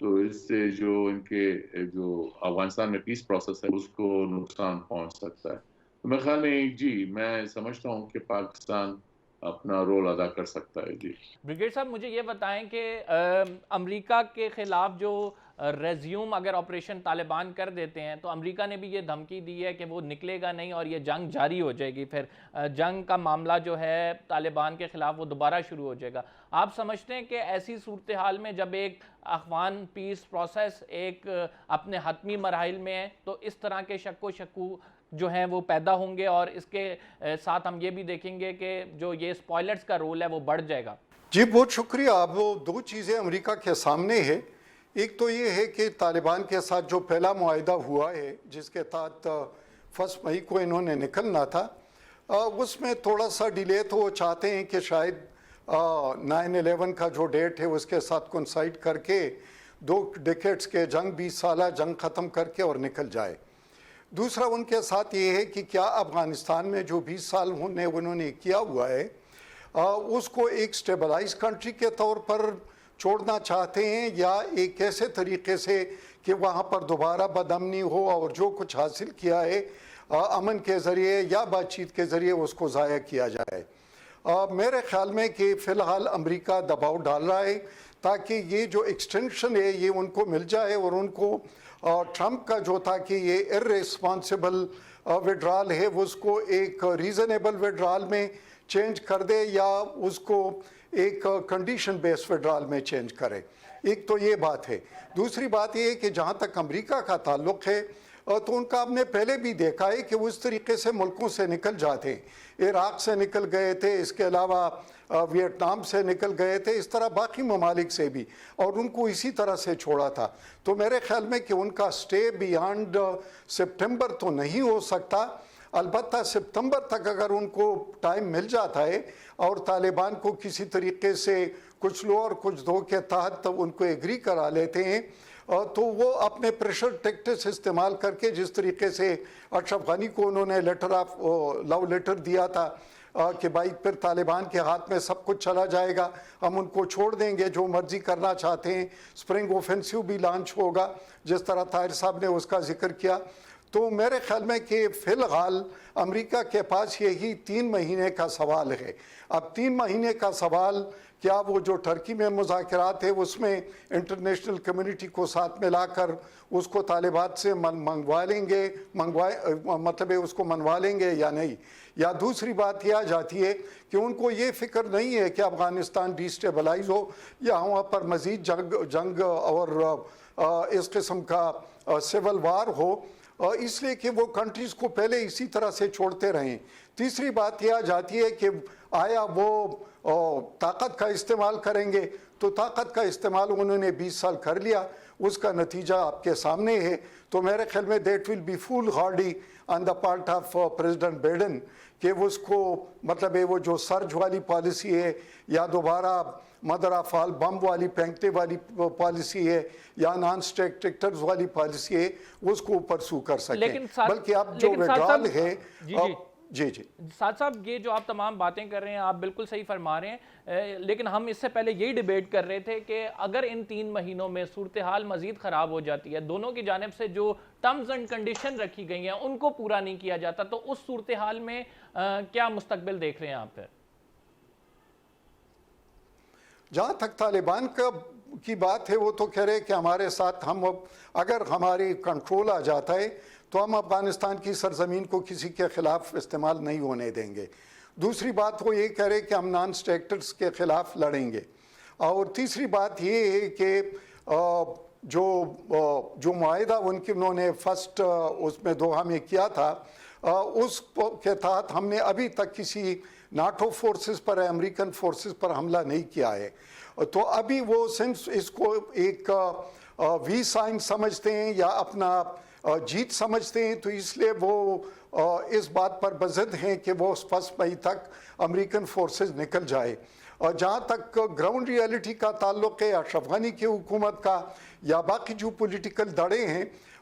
تو اس سے جو ان کے جو افغانستان میں پیس پروسیس ہے اس کو نقصان پہنچ سکتا ہے. تو میرے خیال میں جی میں سمجھتا ہوں کہ پاکستان اپنا رول ادا کر سکتا ہے. جی بریگیڈ صاحب مجھے یہ بتائیں کہ امریکہ کے خلاف جو ریزیوم اگر آپریشن طالبان کر دیتے ہیں تو امریکہ نے بھی یہ دھمکی دی ہے کہ وہ نکلے گا نہیں اور یہ جنگ جاری ہو جائے گی، پھر جنگ کا معاملہ جو ہے طالبان کے خلاف وہ دوبارہ شروع ہو جائے گا. آپ سمجھتے ہیں کہ ایسی صورتحال میں جب ایک افغان پیس پروسیس ایک اپنے حتمی مراحل میں ہے تو اس طرح کے شک و شکو جو ہیں وہ پیدا ہوں گے اور اس کے ساتھ ہم یہ بھی دیکھیں گے کہ جو یہ اسپوائلرز کا رول ہے وہ بڑھ جائے گا؟ جی بہت شکریہ. اب وہ دو چیزیں امریکہ کے سامنے ہے. ایک تو یہ ہے کہ طالبان کے ساتھ جو پہلا معاہدہ ہوا ہے جس کے تحت 1 مئی کو انہوں نے نکلنا تھا، اس میں تھوڑا سا ڈیلے تو وہ چاہتے ہیں کہ شاید 9/11 کا جو ڈیٹ ہے اس کے ساتھ کنسائڈ کر کے 2 ڈیکیڈز کے جنگ 20 سالہ جنگ ختم کر کے اور نکل جائے. دوسرا ان کے ساتھ یہ ہے کہ کیا افغانستان میں جو 20 سال انہوں نے کیا ہوا ہے اس کو ایک سٹیبلائز کنٹری کے طور پر چھوڑنا چاہتے ہیں یا ایک ایسے طریقے سے کہ وہاں پر دوبارہ بدامنی ہو اور جو کچھ حاصل کیا ہے امن کے ذریعے یا بات چیت کے ذریعے اس کو ضائع کیا جائے. میرے خیال میں کہ فی الحال امریکہ دباؤ ڈال رہا ہے تاکہ یہ جو ایکسٹینشن ہے یہ ان کو مل جائے اور ان کو ٹرمپ کا جو تھا کہ یہ ارریسپانسبل وڈرال ہے اس کو ایک ریزنیبل وڈرال میں چینج کر دے یا اس کو ایک کنڈیشن بیس وڈرال میں چینج کرے. ایک تو یہ بات ہے. دوسری بات یہ ہے کہ جہاں تک امریکہ کا تعلق ہے تو ان کا ہم نے پہلے بھی دیکھا ہے کہ وہ اس طریقے سے ملکوں سے نکل جاتے ہیں. عراق سے نکل گئے تھے، اس کے علاوہ ویتنام سے نکل گئے تھے، اس طرح باقی ممالک سے بھی، اور ان کو اسی طرح سے چھوڑا تھا. تو میرے خیال میں کہ ان کا سٹے بیانڈ سپٹمبر تو نہیں ہو سکتا. البتہ سپتمبر تک اگر ان کو ٹائم مل جاتا ہے اور طالبان کو کسی طریقے سے کچھ لو اور کچھ دو کے تحت ان کو ایگری کرا لیتے ہیں تو وہ اپنے پریشر ٹیکٹس استعمال کر کے، جس طریقے سے اشرف غنی کو انہوں نے لیٹر آف لو لیٹر دیا تھا کہ بھائی پھر طالبان کے ہاتھ میں سب کچھ چلا جائے گا، ہم ان کو چھوڑ دیں گے جو مرضی کرنا چاہتے ہیں، سپرنگ اوفینسیو بھی لانچ ہوگا جس طرح طاہر صاحب نے اس کا ذکر کیا. تو میرے خیال میں کہ فی الحال امریکہ کے پاس یہی 3 مہینے کا سوال ہے. اب 3 مہینے کا سوال کیا وہ جو ٹرکی میں مذاکرات ہے اس میں انٹرنیشنل کمیونٹی کو ساتھ ملا کر اس کو طالبات سے منگوا لیں گے، مطلب اس کو منوا لیں گے یا نہیں. یا دوسری بات یہ آ جاتی ہے کہ ان کو یہ فکر نہیں ہے کہ افغانستان ڈی اسٹیبلائز ہو یا وہاں پر مزید جنگ اور اس قسم کا سول وار ہو، اس لیے کہ وہ کنٹریز کو پہلے اسی طرح سے چھوڑتے رہیں. تیسری بات یہ آ جاتی ہے کہ آیا وہ طاقت کا استعمال کریں گے، تو طاقت کا استعمال انہوں نے 20 سال کر لیا، اس کا نتیجہ آپ کے سامنے ہے. تو میرے خیال میں that will be foolhardy on the part of President Biden کہ اس کو مطلب ہے وہ جو سرج والی پالیسی ہے یا دوبارہ مدر آف آل بم والی پھینکتے والی پالیسی ہے یا نان اسٹیکٹرز والی پالیسی ہے اس کو پرسو کر سکیں. بلکہ اب جو وڈرال ہے جی سعد صاحب یہ جو آپ تمام باتیں کر رہے ہیں آپ بالکل صحیح فرما رہے ہیں، لیکن ہم اس سے پہلے یہی ڈیبیٹ کر رہے تھے کہ اگر ان 3 مہینوں میں صورتحال مزید خراب ہو جاتی ہے، دونوں کی جانب سے جو ٹرمز اینڈ کنڈیشن رکھی گئی ہیں ان کو پورا نہیں کیا جاتا، تو اس صورتحال میں کیا مستقبل دیکھ رہے ہیں آپ پھر؟ جہاں تک طالبان کی بات ہے وہ تو کہہ رہے کہ ہمارے ساتھ ہم اگر ہماری کنٹرول آ جاتا ہے تو ہم افغانستان کی سرزمین کو کسی کے خلاف استعمال نہیں ہونے دیں گے. دوسری بات وہ یہ کہہ رہے کہ ہم نان اسٹیکٹرز کے خلاف لڑیں گے. اور تیسری بات یہ ہے کہ جو معاہدہ انہوں نے فرسٹ اس میں دوحہ میں کیا تھا اس کے تحت ہم نے ابھی تک کسی ناٹو فورسز پر امریکن فورسز پر حملہ نہیں کیا ہے. تو ابھی وہ سنس اس کو ایک وی سائن سمجھتے ہیں یا اپنا جیت سمجھتے ہیں، تو اس لیے وہ اس بات پر بضد ہیں کہ وہ 1 مئی تک امریکن فورسز نکل جائے. اور جہاں تک گراؤنڈ ریالٹی کا تعلق ہے اشرف غنی کی حکومت کا یا باقی جو پولیٹیکل دڑے ہیں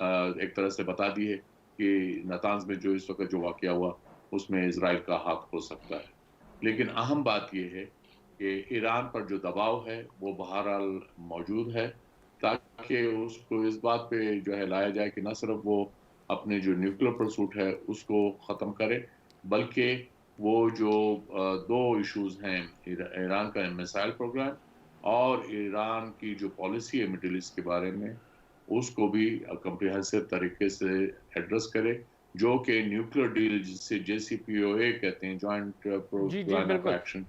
ایک طرح سے بتا دی ہے کہ نتانز میں جو اس وقت جو واقعہ ہوا اس میں اسرائیل کا ہاتھ ہو سکتا ہے. لیکن اہم بات یہ ہے کہ ایران پر جو دباؤ ہے وہ بہرحال موجود ہے، تاکہ اس کو اس بات پہ جو ہے لایا جائے کہ نہ صرف وہ اپنے جو نیوکلیر پرسوٹ ہے اس کو ختم کرے، بلکہ وہ جو دو ایشوز ہیں، ایران کا میسائل پروگرام اور ایران کی جو پالیسی ہے مڈل ایسٹ کے بارے میں، اس کو بھی کمپریہنسو طریقے سے ایڈریس کرے، جو کہ نیوکلیر ڈیل جسے JCPOA کہتے ہیں، جوائنٹ پروگرام آف ایکشن،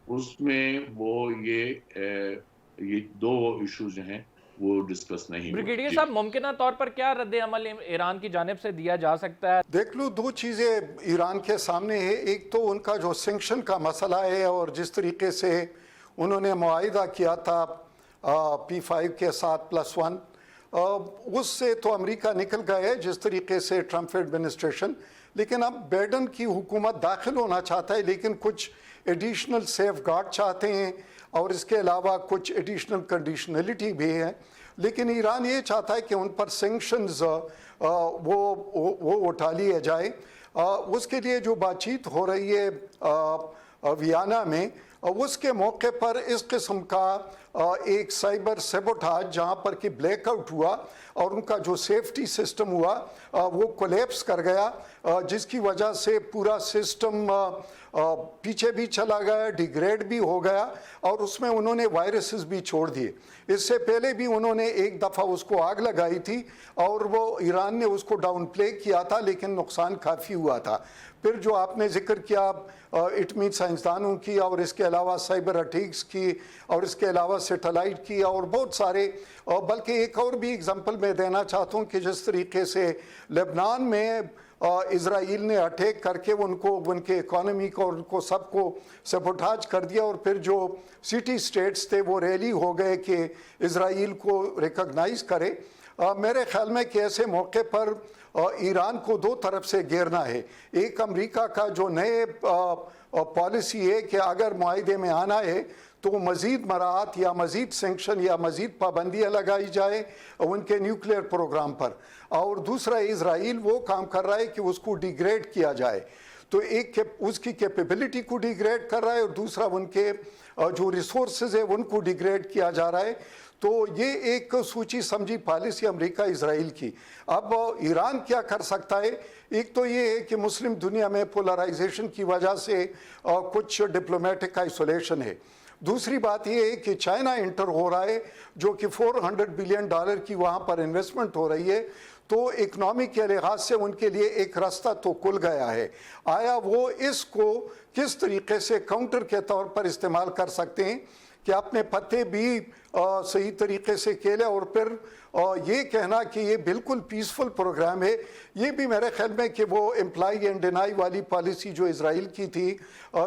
اس میں وہ یہ دو ایشوز جو ہیں وہ ڈسکس نہیں ہوئے. بریگیڈیئر صاحب، ممکنہ طور پر کیا رد عمل ایران کی جانب سے دیا جا سکتا ہے؟ دیکھ لو، دو چیزیں ایران کے سامنے ہے. ایک تو ان کا جو سینکشن کا مسئلہ ہے، اور جس طریقے سے انہوں نے معاہدہ کیا تھا P5 کے ساتھ +1، اس سے تو امریکہ نکل گئے ہے جس طریقے سے ٹرمپ ایڈمنسٹریشن. لیکن اب بائیڈن کی حکومت داخل ہونا چاہتا ہے، لیکن کچھ ایڈیشنل سیف گارڈ چاہتے ہیں، اور اس کے علاوہ کچھ ایڈیشنل کنڈیشنلٹی بھی ہے. لیکن ایران یہ چاہتا ہے کہ ان پر سینکشنز وہ اٹھا لیے جائے. اس کے لیے جو بات چیت ہو رہی ہے ویانا میں، اس کے موقع پر اس قسم کا ایک سائبر سیبوٹاج جہاں پر کہ بلیک آؤٹ ہوا اور ان کا جو سیفٹی سسٹم ہوا وہ کولیپس کر گیا، جس کی وجہ سے پورا سسٹم پیچھے بھی چلا گیا، ڈیگریڈ بھی ہو گیا، اور اس میں انہوں نے وائرسز بھی چھوڑ دیے. اس سے پہلے بھی انہوں نے ایک دفعہ اس کو آگ لگائی تھی، اور وہ ایران نے اس کو ڈاؤن پلے کیا تھا، لیکن نقصان کافی ہوا تھا. پھر جو آپ نے ذکر کیا ایٹمی سائنسدانوں کی، اور اس کے علاوہ سائبر اٹیکس کی، اور اس کے علاوہ سیٹلائٹ کی، اور بہت سارے، بلکہ ایک اور بھی اگزامپل میں دینا چاہتا ہوں کہ جس طریقے سے لبنان میں اسرائیل نے اٹیک کر کے ان کے اکانومی کو اور ان کو سب کو سبوٹاج کر دیا، اور پھر جو سٹی سٹیٹس تھے وہ ریلی ہو گئے کہ اسرائیل کو ریکگنائز کرے. میرے خیال میں کہ ایسے موقع پر ایران کو دو طرف سے گھیرنا ہے. ایک امریکہ کا جو نئے پالیسی ہے کہ اگر معاہدے میں آنا ہے تو مزید مراعات یا مزید سینکشن یا مزید پابندیاں لگائی جائے ان کے نیوکلیر پروگرام پر، اور دوسرا اسرائیل وہ کام کر رہا ہے کہ اس کو ڈیگریڈ کیا جائے. تو ایک اس کی کیپیبلٹی کو ڈیگریڈ کر رہا ہے، اور دوسرا ان کے جو ریسورسز ہیں ان کو ڈیگریڈ کیا جا رہا ہے. تو یہ ایک سوچی سمجھی پالیسی امریکہ اسرائیل کی. اب ایران کیا کر سکتا ہے؟ ایک تو یہ ہے کہ مسلم دنیا میں پولرائزیشن کی وجہ سے کچھ ڈپلومیٹک آئسولیشن ہے. دوسری بات یہ ہے کہ چائنا انٹر ہو رہا ہے، جو کہ $400 بلین کی وہاں پر انویسٹمنٹ ہو رہی ہے. تو اکنامی کے لحاظ سے ان کے لیے ایک راستہ تو کھل گیا ہے. آیا وہ اس کو کس طریقے سے کاؤنٹر کے طور پر استعمال کر سکتے ہیں کہ اپنے پتے بھی صحیح طریقے سے کھیلے، اور پھر یہ کہنا کہ یہ بالکل پیسفل پروگرام ہے، یہ بھی میرے خیال میں کہ وہ امپلائی اینڈ ڈینائی والی پالیسی جو اسرائیل کی تھی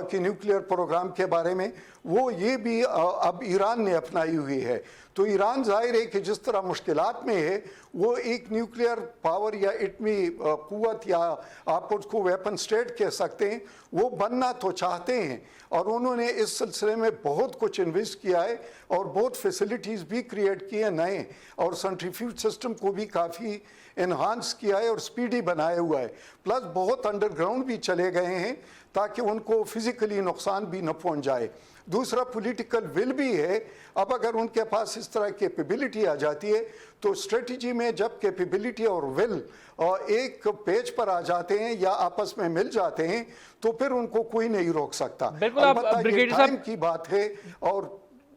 کہ نیوکلیئر پروگرام کے بارے میں، وہ یہ بھی اب ایران نے اپنائی ہوئی ہے. تو ایران ظاہر ہے کہ جس طرح مشکلات میں ہے، وہ ایک نیوکلیئر پاور یا ایٹمی قوت، یا آپ اس کو ویپن سٹیٹ کہہ سکتے ہیں، وہ بننا تو چاہتے ہیں. اور انہوں نے اس سلسلے میں بہت کچھ انویسٹ کیا ہے، اور بہت فیسلٹیز بھی کریٹ کی ہیں نئے، اور سینٹریفیوج سسٹم کو بھی کافی انہانس کیا ہے اور سپیڈی بنایا ہوا ہے. پلس بہت انڈر گراؤنڈ بھی چلے گئے ہیں تاکہ ان کو فزیکلی نقصان بھی نہ پہنچ جائے. دوسرا پولیٹیکل ول بھی ہے. اب اگر ان کے پاس اس طرح کیپیبلٹی آ جاتی ہے تو اسٹریٹجی میں جب کیپیبلٹی اور ول ایک پیج پر آ جاتے ہیں یا آپس میں مل جاتے ہیں تو پھر ان کو کوئی نہیں روک سکتا. بالکل. البتہ یہ ٹائم کی بات ہے. اور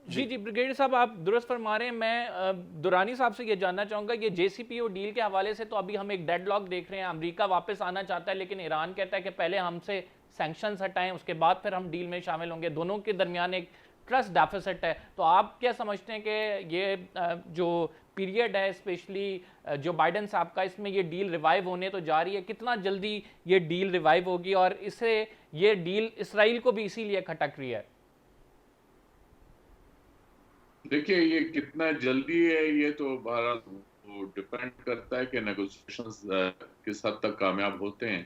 جی بریگیڈیئر صاحب، آپ درست فرما رہے ہیں. میں دورانی صاحب سے یہ جاننا چاہوں گا، یہ JCPOA ڈیل کے حوالے سے تو ابھی ہم ایک ڈیڈ لاک دیکھ رہے ہیں. امریکہ واپس آنا چاہتا ہے، لیکن ایران کہتا ہے کہ پہلے ہم سے سینکشنز ہٹائیں، اس کے بعد پھر ہم ڈیل میں شامل ہوں گے. دونوں کے درمیان ایک ٹرسٹ ڈیفیسٹ ہے. تو آپ کیا سمجھتے ہیں کہ یہ جو پیریڈ ہے اسپیشلی جو بائیڈن صاحب کا، اس میں یہ ڈیل ریوائیو ہونے تو جا رہی ہے، کتنا جلدی یہ ڈیل ریوائیو ہوگی، اور اس سے یہ ڈیل اسرائیل کو بھی اسی لیے کھٹک رہی ہے؟ دیکھیے، یہ کتنا جلدی ہے یہ تو بہرحال ڈیپینڈ کرتا ہے کہ نیگوسیشنز کس حد تک کامیاب ہوتے ہیں.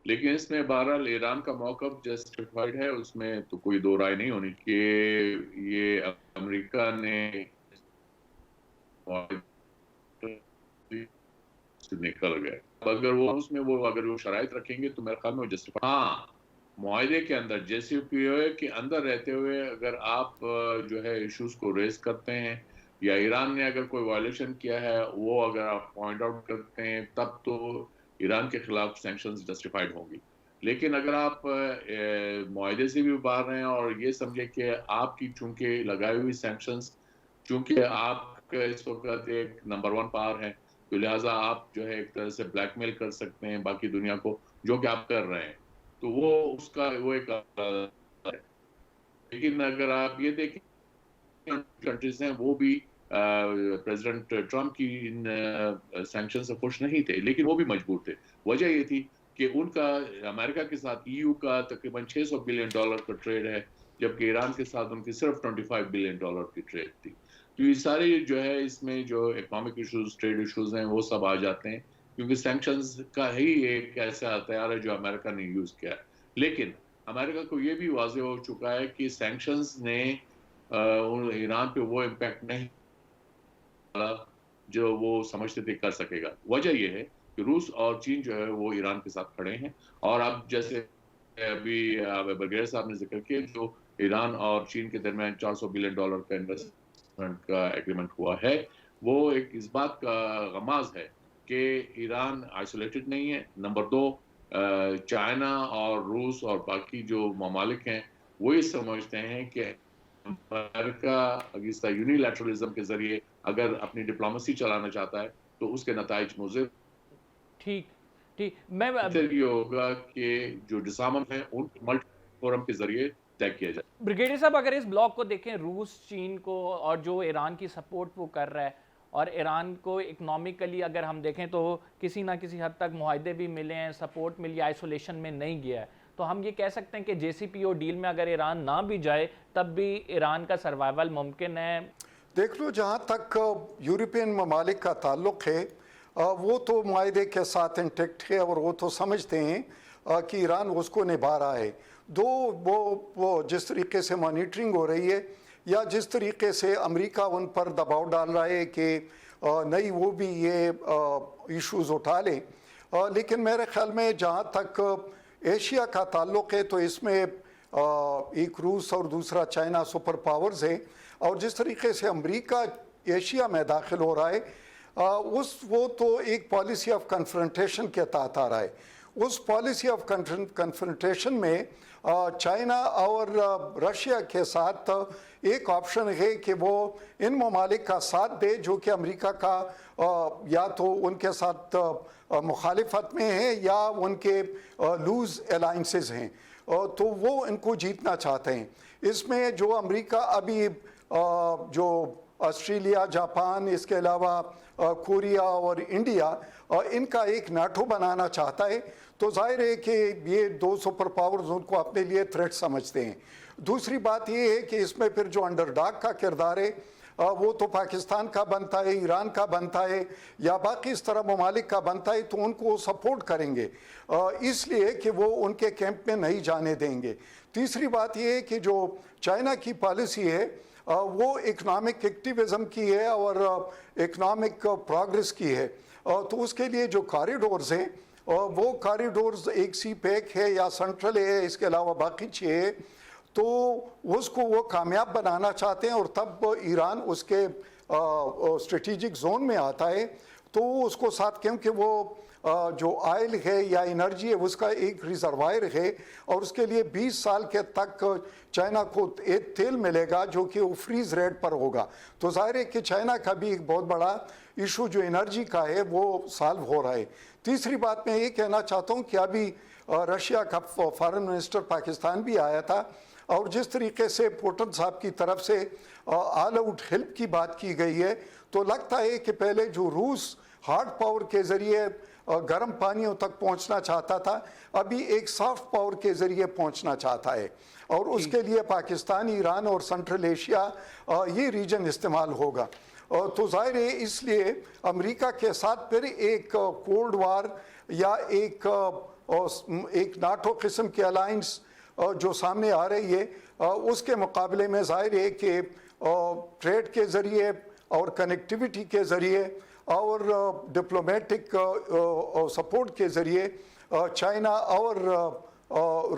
لیکن اس میں بہرحال ایران کا موقف جسٹیفائڈ ہے، اس میں تو کوئی دو رائے نہیں ہونی کہ یہ امریکہ نے سے نکل گئے. اگر وہ اس میں اگر وہ شرائط رکھیں گے تو میرے خیال میں وہ جسٹیفائی. ہاں معاہدے کے اندر JCPOA کے اندر رہتے ہوئے اگر آپ جو ہے ایشوز کو ریز کرتے ہیں یا ایران نے اگر کوئی وائلیشن کیا ہے وہ اگر آپ پوائنٹ آؤٹ کرتے ہیں تب تو ایران کے خلاف سینکشنز جسٹیفائڈ ہوں گی. لیکن اگر آپ معاہدے سے بھی باہر رہے ہیں اور یہ سمجھے کہ آپ کی چونکہ لگائی ہوئی سینکشنز چونکہ آپ اس وقت ایک نمبر 1 پاور ہیں تو لہٰذا آپ جو ہے ایک طرح سے بلیک میل کر سکتے ہیں باقی دنیا کو جو کہ آپ کر رہے ہیں تو وہ اس کا وہ ایک ہے. لیکن اگر آپ یہ دیکھیں کنٹریز ہیں وہ بھی پریزیڈنٹ ٹرمپ کی ان سینکشن سے خوش نہیں تھے لیکن وہ بھی مجبور تھے. وجہ یہ تھی کہ ان کا امریکہ کے ساتھ EU کا تقریباً $600 بلین کا ٹریڈ ہے جبکہ ایران کے ساتھ ان کی صرف $25 بلین کی ٹریڈ تھی. تو یہ سارے جو ہے اس میں جو اکنامک ایشوز ٹریڈ ایشوز ہیں وہ سب آ جاتے ہیں کیونکہ سینکشنز کا ہی ایک ایسا ہتھیار ہے جو امریکہ نے یوز کیا ہے. لیکن امریکہ کو یہ بھی واضح ہو چکا ہے کہ سینکشنز نے ایران پہ وہ امپیکٹ نہیں جو وہ سمجھتے تھے کر سکے گا. وجہ یہ ہے کہ روس اور چین جو ہے وہ ایران کے ساتھ کھڑے ہیں اور اب جیسے ابھی برگیئر صاحب نے ذکر کیا جو ایران اور چین کے درمیان $400 بلین کا انویسٹمنٹ کا ایگریمنٹ ہوا ہے وہ ایک اس بات کا غماز ہے کہ ایران آئسولیٹڈ نہیں ہے. نمبر 2 چائنا اور روس اور باقی جو ممالک ہیں وہ یہ سمجھتے ہیں کہ امریکہ اگینسٹ یونیلیٹرلزم کے ذریعے اگر اپنی ڈپلومیسی چلانا چاہتا ہے تو اس کے نتائج مضر. ٹھیک میں یہ ہوگا کہ جو ڈسارمنٹ ہے ان ملٹی فورم کے ذریعے طے کیا جائے. بریگیڈیئر صاحب اگر اس بلاک کو دیکھیں روس چین کو اور جو ایران کی سپورٹ وہ کر رہا ہے اور ایران کو اکنامکلی اگر ہم دیکھیں تو کسی نہ کسی حد تک معاہدے بھی ملے ہیں سپورٹ ملی آئسولیشن میں نہیں گیا ہے تو ہم یہ کہہ سکتے ہیں کہ JCPOA ڈیل میں اگر ایران نہ بھی جائے تب بھی ایران کا سروائیول ممکن ہے. دیکھ لو جہاں تک یورپین ممالک کا تعلق ہے وہ تو معاہدے کے ساتھ انٹیکٹ ہے اور وہ تو سمجھتے ہیں کہ ایران اس کو نبھا رہا ہے. وہ جس طریقے سے مانیٹرنگ ہو رہی ہے یا جس طریقے سے امریکہ ان پر دباؤ ڈال رہا ہے کہ نہیں وہ بھی یہ ایشوز اٹھا لیں. لیکن میرے خیال میں جہاں تک ایشیا کا تعلق ہے تو اس میں ایک روس اور دوسرا چائنا سپر پاورز ہیں اور جس طریقے سے امریکہ ایشیا میں داخل ہو رہا ہے وہ تو ایک پالیسی آف کنفرنٹیشن کے تحت آ رہا ہے. اس پالیسی آف کنفرنٹیشن میں چائنا اور رشیا کے ساتھ ایک آپشن ہے کہ وہ ان ممالک کا ساتھ دے جو کہ امریکہ کا یا تو ان کے ساتھ مخالفت میں ہیں یا ان کے لوز الائنسز ہیں تو وہ ان کو جیتنا چاہتے ہیں. اس میں جو امریکہ ابھی جو آسٹریلیا جاپان اس کے علاوہ کوریا اور انڈیا ان کا ایک نیٹو بنانا چاہتا ہے تو ظاہر ہے کہ یہ 2 سپر پاورز ان کو اپنے لیے تھریٹ سمجھتے ہیں. دوسری بات یہ ہے کہ اس میں پھر جو انڈر ڈاگ کا کردار ہے وہ تو پاکستان کا بنتا ہے ایران کا بنتا ہے یا باقی اس طرح ممالک کا بنتا ہے تو ان کو سپورٹ کریں گے اس لیے کہ وہ ان کے کیمپ میں نہیں جانے دیں گے. تیسری بات یہ ہے کہ جو چائنا کی پالیسی ہے وہ اکنامک ایکٹیویزم کی ہے اور اکنامک پروگریس کی ہے تو اس کے لیے جو کاریڈورز ہیں وہ کاریڈورز ایک سی پیک ہے یا سنٹرل ہے اس کے علاوہ باقی چیز ہے تو اس کو وہ کامیاب بنانا چاہتے ہیں اور تب ایران اس کے اسٹریٹجک زون میں آتا ہے تو اس کو ساتھ کیونکہ وہ جو آئل ہے یا انرجی ہے اس کا ایک ریزروائر ہے اور اس کے لیے 20 سال کے تک چائنا کو تیل ملے گا جو کہ وہ فریز ریٹ پر ہوگا تو ظاہر ہے کہ چائنا کا بھی ایک بہت بڑا ایشو جو انرجی کا ہے وہ سالو ہو رہا ہے. تیسری بات میں یہ کہنا چاہتا ہوں کہ ابھی رشیا کا فارن منسٹر پاکستان بھی آیا تھا اور جس طریقے سے پوٹن صاحب کی طرف سے آل آؤٹ ہیلپ کی بات کی گئی ہے تو لگتا ہے کہ پہلے جو روس ہارڈ پاور کے ذریعے گرم پانیوں تک پہنچنا چاہتا تھا ابھی ایک سافٹ پاور کے ذریعے پہنچنا چاہتا ہے اور اس کے لیے پاکستان ایران اور سنٹرل ایشیا یہ ریجن استعمال ہوگا تو ظاہر ہے اس لیے امریکہ کے ساتھ پھر ایک کولڈ وار یا ایک ناٹو قسم کے الائنس جو سامنے آ رہی ہے اس کے مقابلے میں ظاہر ہے کہ ٹریڈ کے ذریعے اور کنیکٹیویٹی کے ذریعے اور ڈپلومیٹک سپورٹ کے ذریعے چائنا اور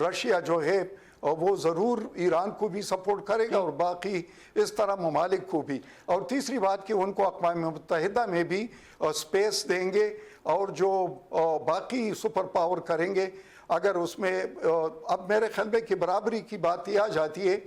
رشیا جو ہے وہ ضرور ایران کو بھی سپورٹ کرے گا اور باقی اس طرح ممالک کو بھی. اور تیسری بات کہ ان کو اقوام متحدہ میں بھی سپیس دیں گے اور جو باقی سپر پاور کریں گے اگر اس میں اب میرے خیال میں کہ برابری کی بات یہ آ جاتی ہے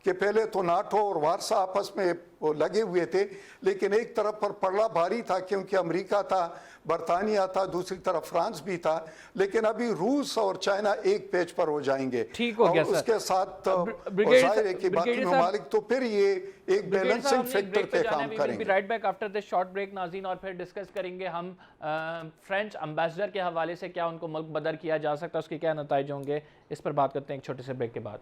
کہ پہلے تو ناٹو اور وارسا آپس میں لگے ہوئے تھے لیکن ایک طرف پر پڑا بھاری تھا کیونکہ امریکہ تھا, برطانیہ تھا, دوسری طرف فرانس بھی تھا, لیکن ابھی روس اور چائنا ایک پیج پر ہو جائیں گے اور اس کے ساتھ ظاہر ہے کہ باقی ممالک تو پھر یہ ایک بیلنسنگ فیکٹر پہ کام کریں گے. Right back after this short break ناظرین, اور پھر ڈسکس کریں گے ہم فرینچ امبیسڈر کے حوالے سے کیا ان کو ملک بدر کیا جا سکتا ہے, اس کے کیا نتائج ہوں گے, اس پر بات کرتے ہیں ایک چھوٹے سے بریک کے بعد.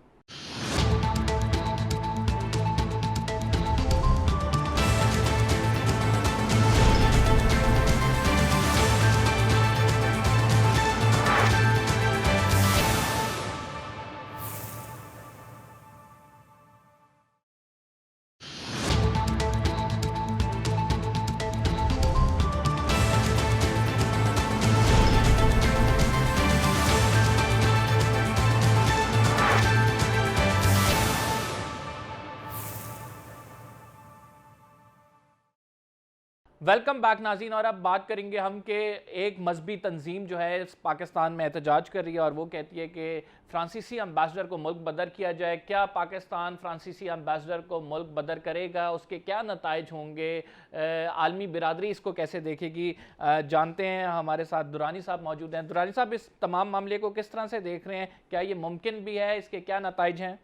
ویلکم بیک ناظرین, اور اب بات کریں گے ہم کہ ایک مذہبی تنظیم جو ہے پاکستان میں احتجاج کر رہی ہے اور وہ کہتی ہے کہ فرانسیسی امبیسڈر کو ملک بدر کیا جائے. کیا پاکستان فرانسیسی امبیسڈر کو ملک بدر کرے گا, اس کے کیا نتائج ہوں گے, عالمی برادری اس کو کیسے دیکھے گی, جانتے ہیں. ہمارے ساتھ درانی صاحب موجود ہیں. درانی صاحب, اس تمام معاملے کو کس طرح سے دیکھ رہے ہیں, کیا یہ ممکن بھی ہے, اس کے کیا نتائج ہیں؟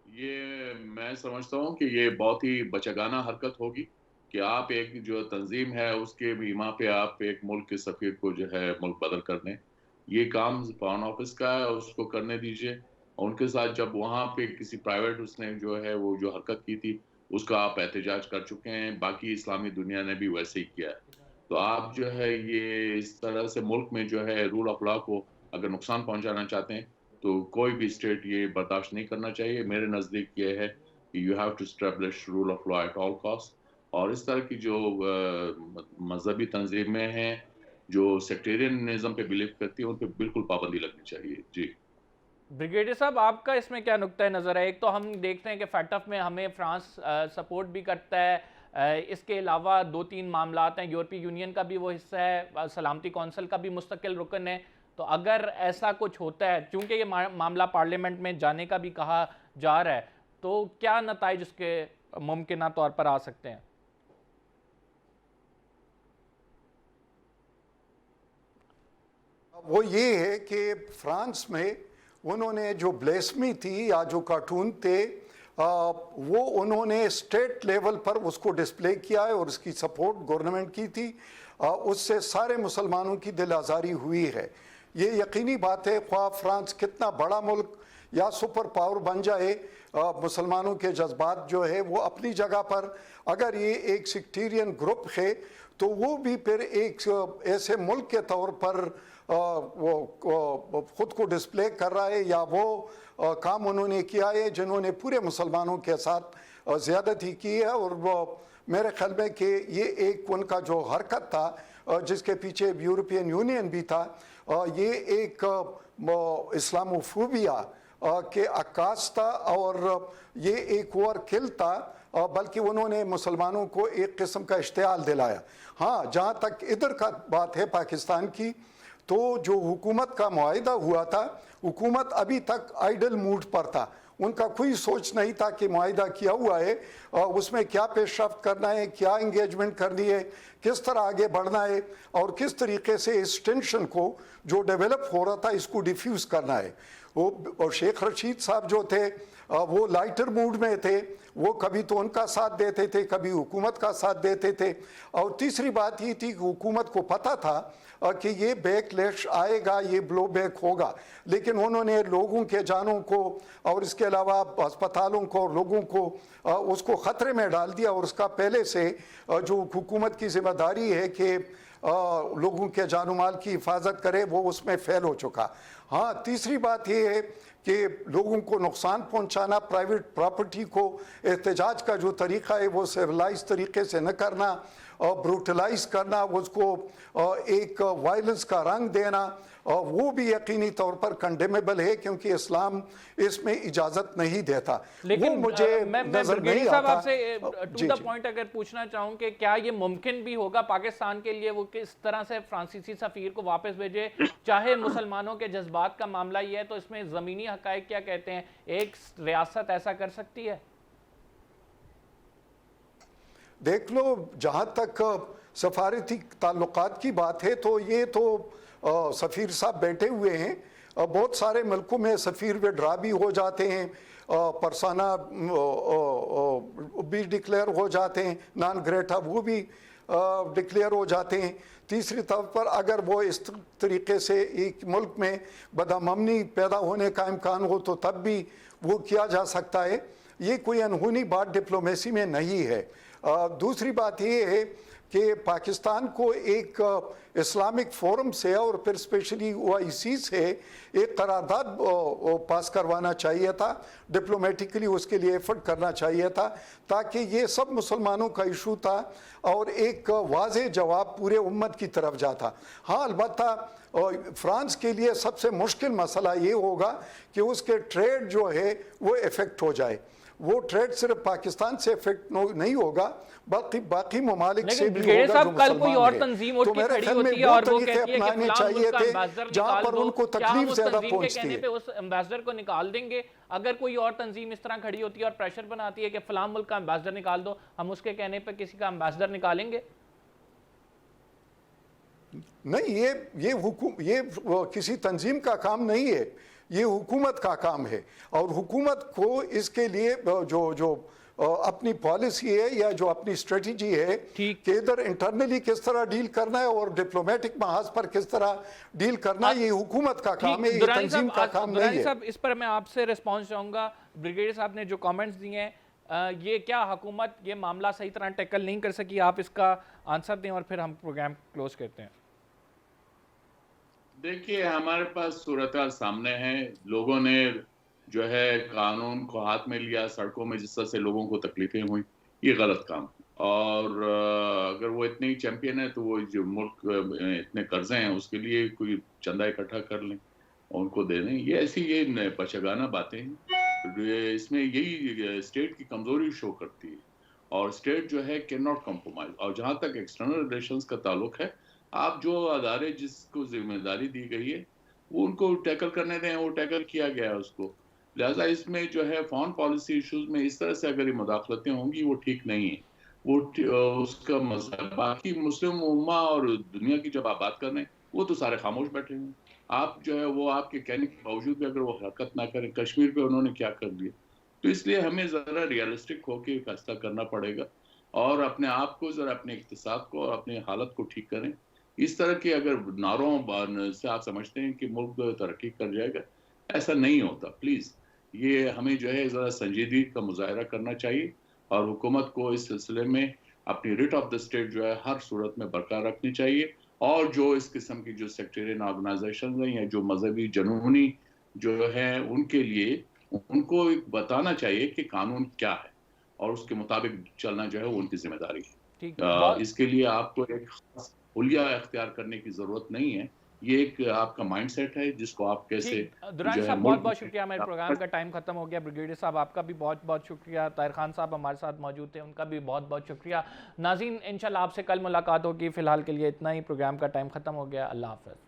یہ میں سمجھتا ہوں کہ یہ بہت ہی بچگانہ حرکت ہوگی کہ آپ ایک جو تنظیم ہے اس کے بیمہ پہ آپ ایک ملک کے سفیر کو جو ہے ملک بدر کر دیں. یہ کام فارن آفس کا ہے, اس کو کرنے دیجئے. اور ان کے ساتھ جب وہاں پہ کسی پرائیویٹ اس نے جو ہے وہ جو حرکت کی تھی اس کا آپ احتجاج کر چکے ہیں, باقی اسلامی دنیا نے بھی ویسے ہی کیا ہے. تو آپ جو ہے یہ اس طرح سے ملک میں جو ہے رول آف لا کو اگر نقصان پہنچانا چاہتے ہیں تو کوئی بھی اسٹیٹ یہ برداشت نہیں کرنا چاہیے. میرے نزدیک یہ ہے کہ you have to establish rule of law at all cost. اور اس طرح کی جو مذہبی تنظیمیں ہیں جو سیکٹیرینزم پہ بلیو کرتی ہیں ان پہ بالکل پابندی لگنی چاہیے. جی بریگیڈیئر صاحب, آپ کا اس میں کیا نقطہ نظر ہے؟ ایک تو ہم دیکھتے ہیں کہ فیٹف میں ہمیں فرانس سپورٹ بھی کرتا ہے, اس کے علاوہ 2-3 معاملات ہیں, یورپی یونین کا بھی وہ حصہ ہے, سلامتی کونسل کا بھی مستقل رکن ہے. تو اگر ایسا کچھ ہوتا ہے, چونکہ یہ معاملہ پارلیمنٹ میں جانے کا بھی کہا جا رہا ہے, تو کیا نتائج اس کے ممکنہ طور پر آ سکتے ہیں؟ وہ یہ ہے کہ فرانس میں انہوں نے جو بلیسمی تھی یا جو کارٹون تھے وہ انہوں نے اسٹیٹ لیول پر اس کو ڈسپلے کیا ہے اور اس کی سپورٹ گورنمنٹ کی تھی. اس سے سارے مسلمانوں کی دل آزاری ہوئی ہے. یہ یقینی بات ہے, خواہ فرانس کتنا بڑا ملک یا سپر پاور بن جائے, مسلمانوں کے جذبات جو ہے وہ اپنی جگہ پر, اگر یہ ایک سیکٹیرین گروپ ہے تو وہ بھی پھر ایک ایسے ملک کے طور پر وہ خود کو ڈسپلے کر رہا ہے یا وہ کام انہوں نے کیا ہے جنہوں نے پورے مسلمانوں کے ساتھ زیادتی کی ہے. اور وہ میرے خیال میں کہ یہ ایک ان کا جو حرکت تھا جس کے پیچھے یورپین یونین بھی تھا, یہ ایک اسلاموفوبیا کے عکاس تھا اور یہ ایک اوور کل تھا, بلکہ انہوں نے مسلمانوں کو ایک قسم کا اشتعال دلایا. ہاں, جہاں تک ادھر کا بات ہے پاکستان کی, تو جو حکومت کا معاہدہ ہوا تھا, حکومت ابھی تک آئیڈل موڈ پر تھا. ان کا کوئی سوچ نہیں تھا کہ معاہدہ کیا ہوا ہے اس میں کیا پیش رفت کرنا ہے, کیا انگیجمنٹ کرنی ہے, کس طرح آگے بڑھنا ہے اور کس طریقے سے اس ٹینشن کو جو ڈیولپ ہو رہا تھا اس کو ڈیفیوز کرنا ہے. اور شیخ رشید صاحب جو تھے وہ لائٹر موڈ میں تھے, وہ کبھی تو ان کا ساتھ دیتے تھے, کبھی حکومت کا ساتھ دیتے تھے. اور تیسری بات یہ تھی کہ حکومت کو پتہ تھا کہ یہ بیک لیش آئے گا, یہ بلو بیک ہوگا, لیکن انہوں نے لوگوں کے جانوں کو اور اس کے علاوہ ہسپتالوں کو اور لوگوں کو اس کو خطرے میں ڈال دیا. اور اس کا پہلے سے جو حکومت کی ذمہ داری ہے کہ لوگوں کے جان و مال کی حفاظت کرے وہ اس میں فیل ہو چکا. ہاں, تیسری بات یہ ہے کہ لوگوں کو نقصان پہنچانا، پرائیویٹ پراپرٹی کو احتجاج کا جو طریقہ ہے وہ سیولائز طریقے سے نہ کرنا، بروٹلائز کرنا، اس کو ایک وائلنس کا رنگ دینا، وہ بھی یقینی طور پر کنڈیمیبل ہے، کیونکہ اسلام اس میں اجازت نہیں دیتا۔ لیکن وہ مجھے میں نظر برگیڈی نہیں صاحب آتا۔ آپ سے ٹو دا پوائنٹ اگر پوچھنا چاہوں کہ کیا یہ ممکن بھی ہوگا پاکستان کے لیے وہ کس طرح سے فرانسیسی سفیر کو واپس بھیجے، چاہے مسلمانوں کے جذبات کا معاملہ یہ ہے، تو اس میں زمینی حقائق کیا کہتے ہیں؟ ایک ریاست ایسا کر سکتی ہے؟ دیکھ لو، جہاں تک سفارتی تعلقات کی بات ہے تو یہ تو سفیر صاحب بیٹھے ہوئے ہیں، بہت سارے ملکوں میں سفیر وڈرا بھی ہو جاتے ہیں، پرسانہ بھی ڈکلیئر ہو جاتے ہیں، نان گریٹا وہ بھی ڈکلیئر ہو جاتے ہیں۔ تیسری طور پر اگر وہ اس طریقے سے ایک ملک میں بدامنی پیدا ہونے کا امکان ہو تو تب بھی وہ کیا جا سکتا ہے۔ یہ کوئی انہونی بات ڈپلومیسی میں نہیں ہے۔ دوسری بات یہ ہے کہ پاکستان کو ایک اسلامک فورم سے اور پھر اسپیشلی OIC سے ایک قرارداد پاس کروانا چاہیے تھا، ڈپلومیٹکلی اس کے لیے ایفرٹ کرنا چاہیے تھا، تاکہ یہ سب مسلمانوں کا ایشو تھا اور ایک واضح جواب پورے امت کی طرف جاتا۔ ہاں، البتہ فرانس کے لیے سب سے مشکل مسئلہ یہ ہوگا کہ اس کے ٹریڈ جو ہے وہ افیکٹ ہو جائے۔ وہ ٹریڈ صرف پاکستان سے افیکٹ نہیں ہوگا، بلکہ باقی ممالک سے بھی ہوگا جو کل کوئی اور مسلمان تنظیم ہیں۔ اٹھ تو کے میرے کھڑی خیال میں ہوتی ہے وہ اور وہ طریقے کہتی ہے کہ اپنانے فلاں چاہیے ملک کا تھے امبیسڈر جہاں نکال پر دو، ان کو کیا ہم تکلیف اس زیادہ تنظیم کے پہنچتی کہنے ہے۔ پہ اس امبیسڈر کو نکال دیں گے؟ اگر کوئی اور تنظیم اس طرح کھڑی ہوتی ہے اور پریشر بناتی ہے کہ فلاں ملک کا امبیسڈر نکال دو، ہم اس کے کہنے پہ کسی کا امبیسڈر نکالیں گے؟ نہیں، یہ کسی تنظیم کا کام نہیں ہے، یہ حکومت کا کام ہے، اور حکومت کو اس کے لیے جو اپنی پالیسی ہے یا جو اپنی اسٹریٹجی ہے کہ ادھر انٹرنلی کس طرح ڈیل کرنا ہے اور ڈپلومیٹک محاذ پر کس طرح ڈیل کرنا ہے، یہ حکومت کا کام ہے، یہ تنظیم کا کام نہیں درانی ہے۔ صاحب، اس پر میں آپ سے ریسپانس چاہوں گا۔ بریگیڈیئر صاحب نے جو کامنٹس دیے ہیں، یہ کیا حکومت یہ معاملہ صحیح طرح ٹیکل نہیں کر سکی؟ آپ اس کا آنسر دیں اور پھر ہم پروگرام کلوز کرتے ہیں۔ دیکھیے، ہمارے پاس صورتحال سامنے ہے، لوگوں نے جو ہے قانون کو ہاتھ میں لیا، سڑکوں میں جس طرح سے لوگوں کو تکلیفیں ہوئیں، یہ غلط کام۔ اور اگر وہ اتنے ہی چیمپئن ہے تو وہ جو ملک اتنے قرضے ہیں اس کے لیے کوئی چندہ اکٹھا کر لیں اور ان کو دے دیں۔ یہ ایسی یہ پشگانہ باتیں ہیں، اس میں یہی اسٹیٹ کی کمزوری شو کرتی ہے، اور اسٹیٹ جو ہے کین ناٹ کمپرومائز۔ اور جہاں تک ایکسٹرنل ریلیشنز کا تعلق ہے، آپ جو ادارے جس کو ذمہ داری دی گئی ہے وہ ان کو ٹیکل کرنے دیں، وہ ٹیکل کیا گیا ہے اس کو۔ لہٰذا اس میں جو ہے فارن پالیسی ایشوز میں اس طرح سے اگر یہ مداخلتیں ہوں گی وہ ٹھیک نہیں ہیں، وہ اس کا مسئلہ۔ باقی مسلم امہ اور دنیا کی جب آپ بات کر رہے ہیں وہ تو سارے خاموش بیٹھے ہیں، آپ جو ہے وہ آپ کے کہنے کے باوجود بھی اگر وہ حرکت نہ کریں، کشمیر پہ انہوں نے کیا کر دیا، تو اس لیے ہمیں ذرا ریئلسٹک ہو کے فیصلہ کرنا پڑے گا اور اپنے آپ کو ذرا اپنے اقتصاد کو اور اپنی حالت کو ٹھیک کریں۔ اس طرح کے اگر نعروں سے آپ سمجھتے ہیں کہ ملک ترقی کر جائے گا، ایسا نہیں ہوتا۔ پلیز یہ ہمیں جو ہے ذرا سنجیدگی کا مظاہرہ کرنا چاہیے، اور حکومت کو اس سلسلے میں اپنی ریٹ آف دا اسٹیٹ جو ہے ہر صورت میں برقرار رکھنی چاہیے، اور جو اس قسم کی جو سیکٹیرین آرگنائزیشن ہیں یا جو مذہبی جنونی جو ہیں ان کے لیے ان کو بتانا چاہیے کہ قانون کیا ہے اور اس کے مطابق چلنا جو ہے وہ ان کی ذمہ داری ہے۔ اس کے لیے آپ کو ایک خاص حلیہ اختیار کرنے کی ضرورت نہیں ہے، یہ ایک آپ کا مائنڈ سیٹ ہے جس کو آپ کیسے درانی صاحب بہت بہت شکریہ، ہمارے پروگرام کا ٹائم ختم ہو گیا۔ بریگیڈیئر صاحب آپ کا بھی بہت بہت شکریہ، طاہر خان صاحب ہمارے ساتھ موجود تھے، ان کا بھی بہت بہت شکریہ۔ ناظرین، انشاءاللہ آپ سے کل ملاقات ہوگی، فی الحال کے لیے اتنا ہی، پروگرام کا ٹائم ختم ہو گیا۔ اللہ حافظ۔